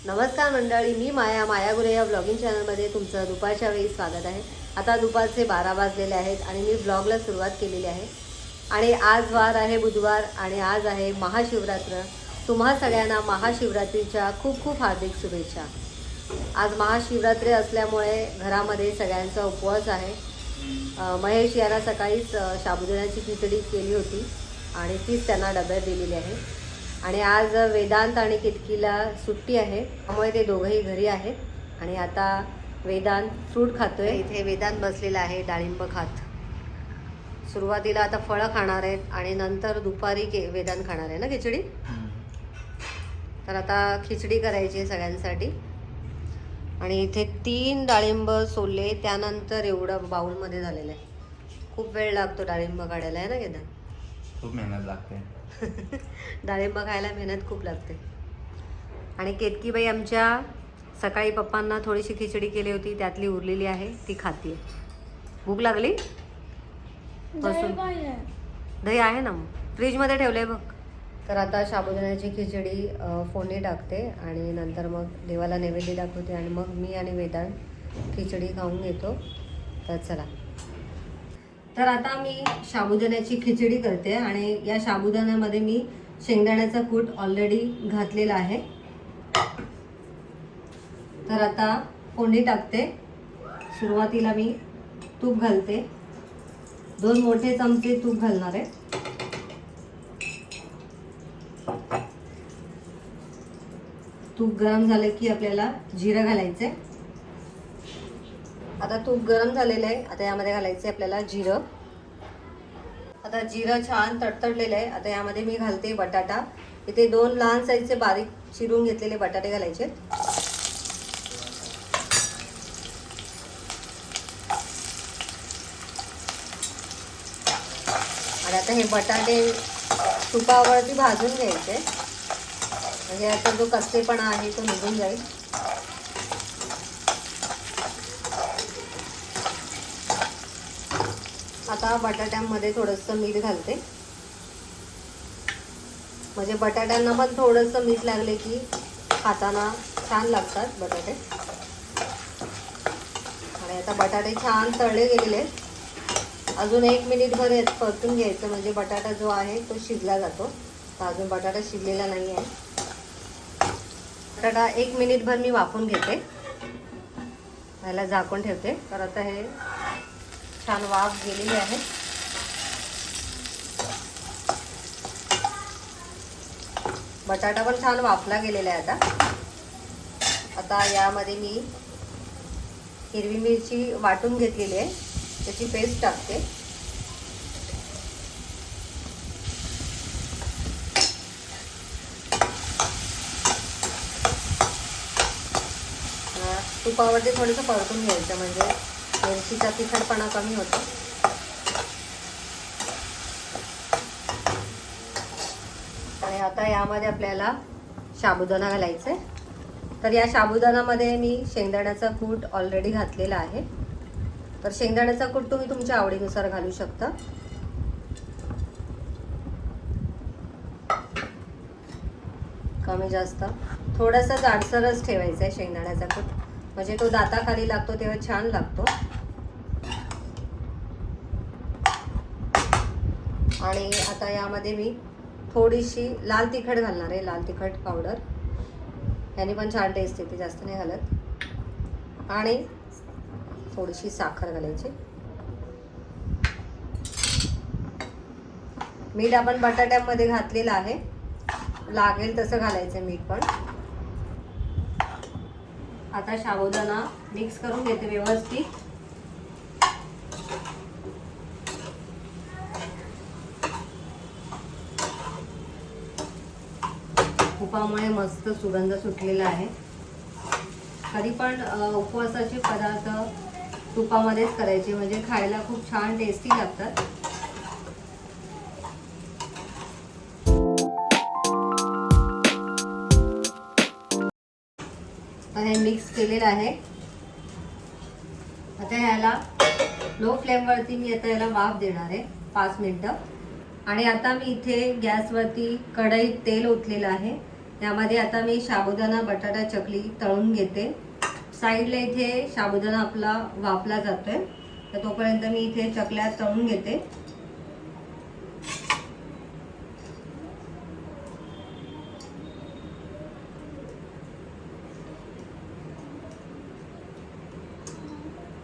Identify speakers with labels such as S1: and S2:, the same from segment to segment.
S1: नमस्कार मंडळी, मी माया गुरे या ब्लॉगिंग चॅनलमध्ये तुमचं दुपारच्या वेळी स्वागत आहे. आता दुपारचे 12 वाजलेले आहेत आणि मी ब्लॉगला सुरुवात केलेली आहे. आणि आज वार आहे बुधवार आणि आज आहे महाशिवरात्र. तुम्हा सगळ्यांना महाशिवरात्रीच्या खूप खूप हार्दिक शुभेच्छा. आज महाशिवरात्री असल्यामुळे घरामध्ये सगळ्यांचा उपवास आहे. महेश यांना सकाळीच साबुदाण्याची खिचडी केली होती आणि तीच त्यांना डब्यात दिलेली आहे. आणि आज वेदांत आणि केतकीला सुट्टी आहे, त्यामुळे ते दोघंही घरी आहेत. आणि आता वेदांत फ्रूट खातोय. इथे वेदांत बसलेला आहे डाळिंब खात. सुरुवातीला आता फळं खाणार आहेत आणि नंतर दुपारी वेदांत खाणार आहे ना खिचडी. तर आता खिचडी करायची आहे सगळ्यांसाठी. आणि इथे 3 डाळिंब सोलले, त्यानंतर एवढं बाउलमध्ये झालेलं आहे. खूप वेळ लागतो डाळिंब काढायला, आहे ना वेदांत?
S2: खूप मेहनत लागते.
S1: डाळिंब खायला मेहनत खूप लागते. आणि केतकीबाई आमच्या सकाळी पप्पांना थोडीशी खिचडी केली होती, त्यातली उरलेली आहे, ती खाते. भूक लागली? दही आहे ना, फ्रीजमध्ये ठेवलंय बघ. तर आता साबुदाण्याची खिचडी फोडणी टाकते आणि नंतर मग देवाला नैवेद्य दाखवते आणि मग मी आणि वेदांत खिचडी खाऊन घेतो. तर चला. तर आता मी साबुदाण्याची खिचडी करते आणि या साबुदाण्यामध्ये मी शेंगदाण्याचा कूट ऑलरेडी घातलेला आहे. तर आता फोडणी टाकते. सुरुवातीला मी तूप घालते. 2 मोठे चमचे तूप घालणार आहे. तूप गरम झालं की आपल्याला जिरं घालायचंय. आता तूप गरम झालेलं आहे, आता यामध्ये घालायचं आहे आपल्याला जिरं. आता जिरं छान तडतडलेलं आहे. आता यामध्ये मी घालते बटाटा. इथे 2 लहान साईजचे बारीक चिरून घेतलेले बटाटे घालायचे. आणि आता हे बटाटे तुपावरती भाजून घ्यायचे, म्हणजे याचा जो कच्चेपणा आहे तो निघून जाईल. आता बटाट्यांमध्ये थोडंसं मीठ घालते, म्हणजे बटाट्यांना पण थोडंसं मीठ लागले की खाताना छान लागतात बटाटे. आणि आता बटाटे छान तळले गेलेले आहेत. अजून 1 मिनिटभर परतून घ्यायचं, म्हणजे बटाटा जो आहे तो शिजला जातो. तर अजून बटाटा शिजलेला नाही आहे. बटाटा 1 मिनिटभर मी वाफून घेते, याला झाकून ठेवते. तर आता हे छान वाफ गेलेली आहे. बटाटा पण छान वाफला गेलेला आहे. आता यामध्ये मी हिरवी मिरची वाटून घेतलेली आहे, त्याची पेस्ट टाकते. तुपावरती थोडंसं परतून घ्यायचं, म्हणजे मिरचीचा तिखटपणा कमी होतो. आणि आता यामध्ये आपल्याला साबुदाणा घालायचा आहे. तर या साबुदाण्यामध्ये मी शेंगदाण्याचा कूट ऑलरेडी घातलेला आहे. तर शेंगदाण्याचा कूट तुम्ही तुमच्या आवडीनुसार घालू शकता. कमी जास्त थोडासा जाडसरच ठेवायचा आहे शेंगदाण्याचा कूट, म्हणजे तो दाताखाली लागतो तेव्हा छान लागतो. आणि आता यामध्ये मी थोडीशी लाल तिखट घालणार आहे, लाल तिखट पावडर. याने पण छान टेस्ट येते, जास्त नाही घालत. आणि थोडीशी साखर घालायची. मीठ आपण बटाट्यामध्ये घातलेलं आहे, लागेल तसं घालायचं मीठ पण. आता साबुदाणा मिक्स करून घेते व्यवस्थित. तुपामुळे मस्त सुगंध सुटलेला आहे. कधी पण उपवासाचे पदार्थ तुपामध्येच करायचे, म्हणजे खायला खूप छान टेस्टी लागतात. हे मिक्स केलेलं आहे. आता ह्याला लो फ्लेमवरती मी आता याला वाफ देणार आहे 5 मिनिटं. आणि आता मी इथे गॅसवरती कढईत तेल ओतलेलं आहे त्यामध्ये आता मी साबुदाणा बटाटा चकली तळून घेते. साईडला इथे साबुदाणा आपला वाफला जातोय, तर तोपर्यंत मी इथे चकल्या तळून घेते.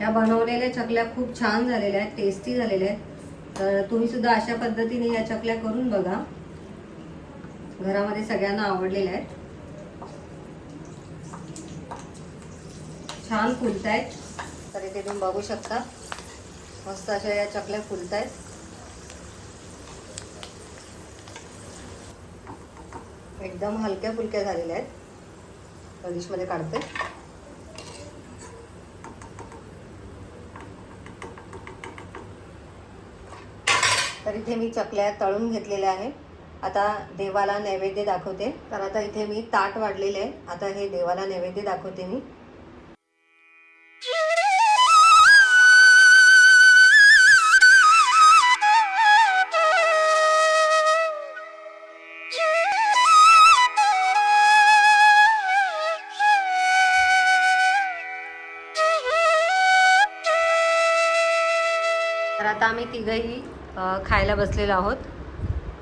S1: या बनवलेल्या चकल्या खूप छान झालेल्या आहेत, टेस्टी झालेल्या आहेत. तर तुम्ही सुद्धा अशा पद्धतीने या चकल्या करून बघा. घरामध्ये सगळ्यांना आवडलेल्या आहेत. छान फुलतायत. तर इथे तुम्ही बघू शकता मस्त अशा या चकल्या फुलतायत. एकदम हलक्या फुलक्या झालेल्या आहेत. डिशमध्ये काढते. तर इथे मी चकल्या तळून घेतलेल्या आहे. आता देवाला नैवेद्य दाखवते. तर आता इथे मी ताट वाढलेले आहे. आता हे देवाला नैवेद्य दाखवते मी. तर आता आम्ही तिघही खायला बसलेलो आहोत.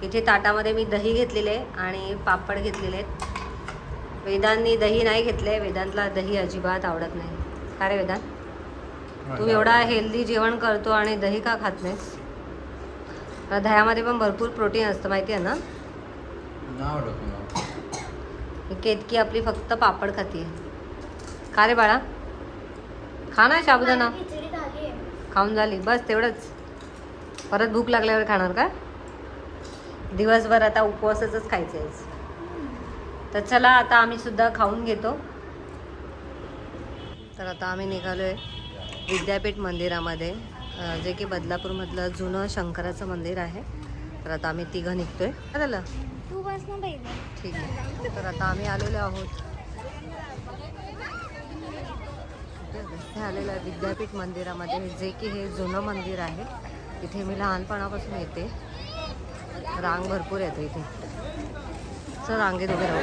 S1: इथे ताटामध्ये मी दही घेतलेले आहे आणि पापड घेतलेले आहेत. वेदांतनी दही नाही घेतले. वेदांतला दही अजिबात आवडत नाही. का रे वेदांत, तू एवढा हेल्दी जेवण करतो आणि दही का खात नाहीस? दह्यामध्ये पण भरपूर प्रोटीन असतं, माहिती आहे ना? केतकी आपली फक्त पापड खाते. का रे बाळा, खा ना साबुदाणा. खाऊन झाली बस, तेवढंच. परत भूक लागल्यावर खाणार का? दिवसभर आता उपवासाचंच खायचं आहे. तर चला आता आम्ही सुद्धा खाऊन घेतो. तर आता आम्ही निघालो आहे विद्यापीठ मंदिरामध्ये, जे की बदलापूरमधलं जुनं शंकराचं मंदिर आहे. तर आता आम्ही तिघं निघतोय. काय झालं? ठीक आहे. तर आता आम्ही आलेलो आहोत. इथे आलेलं आहे विद्यापीठ मंदिरामध्ये, जे की हे जुनं मंदिर आहे. इथे मी लहानपणापासून येते. रांग भरपूर येते इथे. चल रांगेत उभे राहू.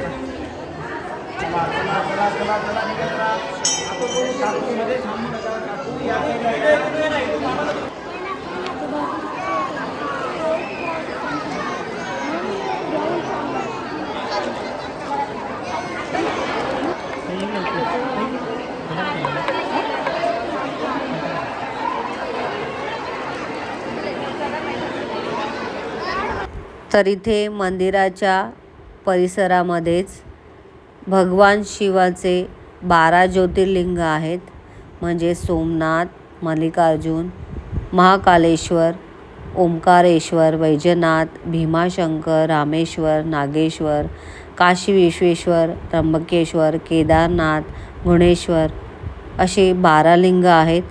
S1: तर इथे मंदिराच्या परिसरामध्येच भगवान शिवाचे 12 ज्योतिर्लिंग आहेत. म्हणजे सोमनाथ, मल्लिकार्जुन, महाकालेश्वर, ओंकारेश्वर, वैजनाथ, भीमाशंकर, रामेश्वर, नागेश्वर, काशी विश्वेश्वर, त्र्यंबकेश्वर, केदारनाथ, गुणेश्वर असे 12 लिंग आहेत.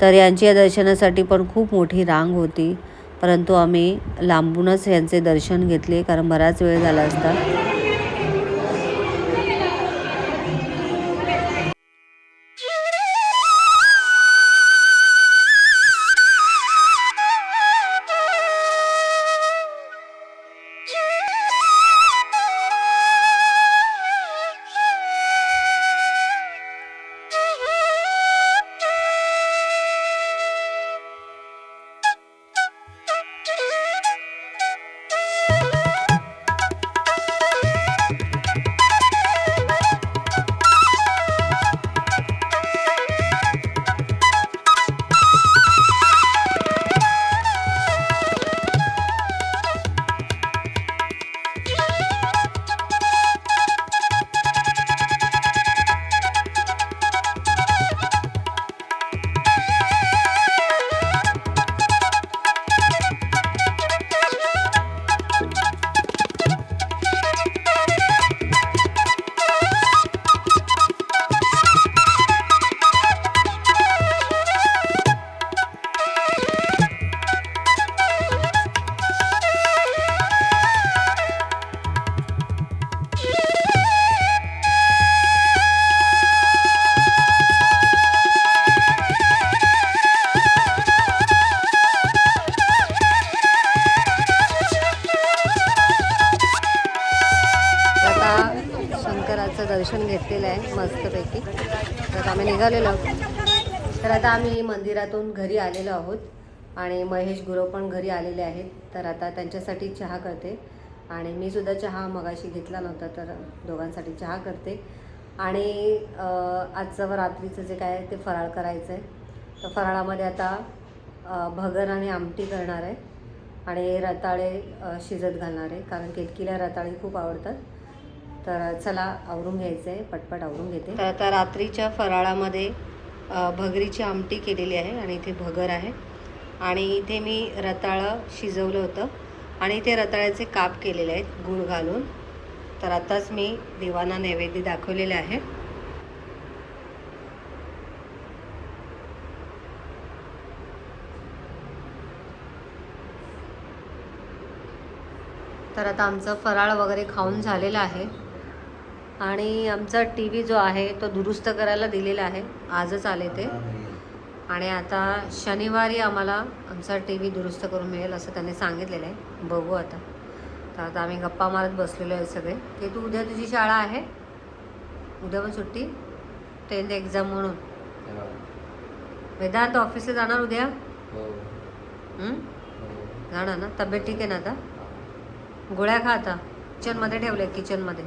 S1: तर यांच्या दर्शनासाठी पण खूप मोठी रांग होती, परंतु आम्ही लांबूनच यांचे दर्शन घेतले, कारण बराच वेळ झाला असता. बसलेलं आहे मस्तपैकी. तर आम्ही निघालेलो आहोत. तर आता आम्ही मंदिरातून घरी आलेलो आहोत आणि महेश गुरव पण घरी आलेले आहेत. तर आता त्यांच्यासाठी चहा करते आणि मी सुद्धा चहा मगाशी घेतला नव्हता, तर दोघांसाठी चहा करते. आणि आजचं रात्रीचं जे काय आहे ते फराळ करायचं आहे. तर फराळामध्ये आता भगर आणि आमटी करणार आहे आणि रताळे शिजत घालणार आहे, कारण केतकीला रताळे खूप आवडतात. तर चला आवरून घ्यायचं आहे, पटपट आवरून घेते. तर आता रात्रीच्या फराळामध्ये भगरीची आमटी केलेली आहे आणि इथे भगर आहे आणि इथे मी रताळं शिजवलं होतं आणि इथे रताळ्याचे काप केलेले आहेत गूळ घालून. तर आताच मी देवांना नैवेद्य दाखवलेले आहे. तर आता आमचं फराळ वगैरे खाऊन झालेला आहे आणि आमचा टी व्ही जो आहे तो दुरुस्त करायला दिलेला आहे. आजच आले ते आणि आता शनिवारी आम्हाला आमचा टी व्ही दुरुस्त करून मिळेल असं त्यांनी सांगितलेलं आहे. बघू आता. तर आता आम्ही गप्पा मारत बसलेलो आहे सगळे. की तू उद्या तुझी शाळा आहे, उद्या पण सुट्टी, 10th एक्झाम म्हणून. वेदांत ऑफिसला जाणार उद्या? जाणार ना? तब्येत ठीक आहे ना आता? गोळ्या खा आता. किचनमध्ये ठेवले, किचनमध्ये.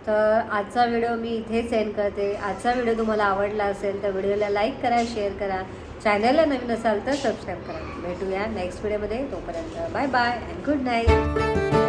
S1: तर आजचा व्हिडिओ मी इथेच एंड करते. आजचा व्हिडिओ तुम्हाला आवडला असेल तर व्हिडिओला लाईक करा, शेअर करा. चॅनलला नवीन असाल तर सबस्क्राईब करा. भेटूया नेक्स्ट व्हिडिओमध्ये. तोपर्यंत bye bye and good night.